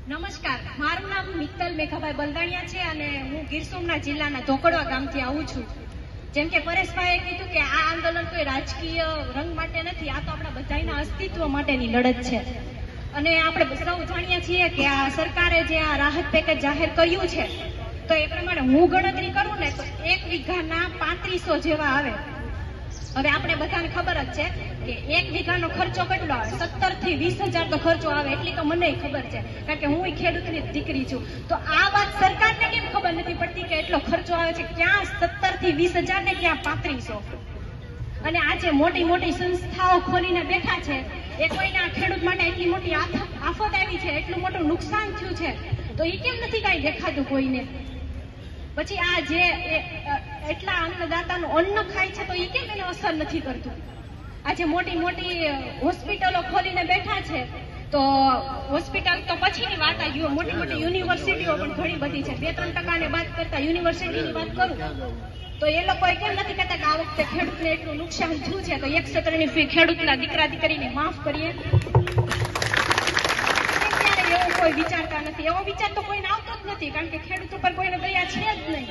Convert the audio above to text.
નમસ્કાર, મારું નામ મિત્તલ મેઘાભાઈ બલદાણિયા છે અને હું ગીર સોમનાથ જિલ્લાના ધોકડવા ગામથી આવું છું. જેમ કે પરેશભાઈએ કીધું કે આ આંદોલન કોઈ રાજકીય રંગ માટે નથી, આ તો આપણા બધાના અસ્તિત્વ માટેની લડત છે. અને આપણે સૌ જાણીએ છીએ કે આ સરકારે જે આ રાહત પેકેજ જાહેર કર્યું છે, તો એ પ્રમાણે હું ગણતરી કરું ને તો 1 વીઘાના 3500 જેવા આવે. હવે આપણે બધાને ખબર જ છે કે 1 વીઘાનો ખર્ચો કેટલો આવે, 17 થી 20,000 તો ખર્ચો આવે, એટલી તો મને ખબર છે, કારણ કે હું ખેડૂતની દીકરી છું. તો આ વાત સરકારને કેમ ખબર નથી પડતી કે એટલો ખર્ચો આવે છે? ક્યાં 17 થી 20,000 ને ક્યાં 3500? અને આજે મોટી મોટી સંસ્થાઓ ખોલીને બેઠા છે, એ કોઈના ખેડૂત માટે એટલી મોટી આફત આવી છે, એટલું મોટું નુકસાન થયું છે, તો એ કેમ નથી કાંઈ દેખાતું કોઈને? પછી આ જે એટલા અન્નદાતાનું અન્ન ખાય છે, તો એ કેમ એને અસર નથી કરતું? આજે મોટી મોટી હોસ્પિટલો ખોલીને બેઠા છે, તો હોસ્પિટલ તો પછીની વાત આવી, મોટી મોટી યુનિવર્સિટીઓ પણ ઘણી બધી છે. 2-3% બાદ કરતા યુનિવર્સિટીની વાત કરું તો એ લોકોએ કેમ નથી કહેતા કે આ વખતે ખેડૂતને એટલું નુકસાન થયું છે, તો 1 ક્ષેત્રની ફી ખેડૂતના દીકરા દીકરીને માફ કરીએ? એવું કોઈ વિચારતા નથી. એવો વિચાર તો કોઈને આવતો જ નથી, કારણ કે ખેડૂત ઉપર કોઈને દયા છે જ નહીં.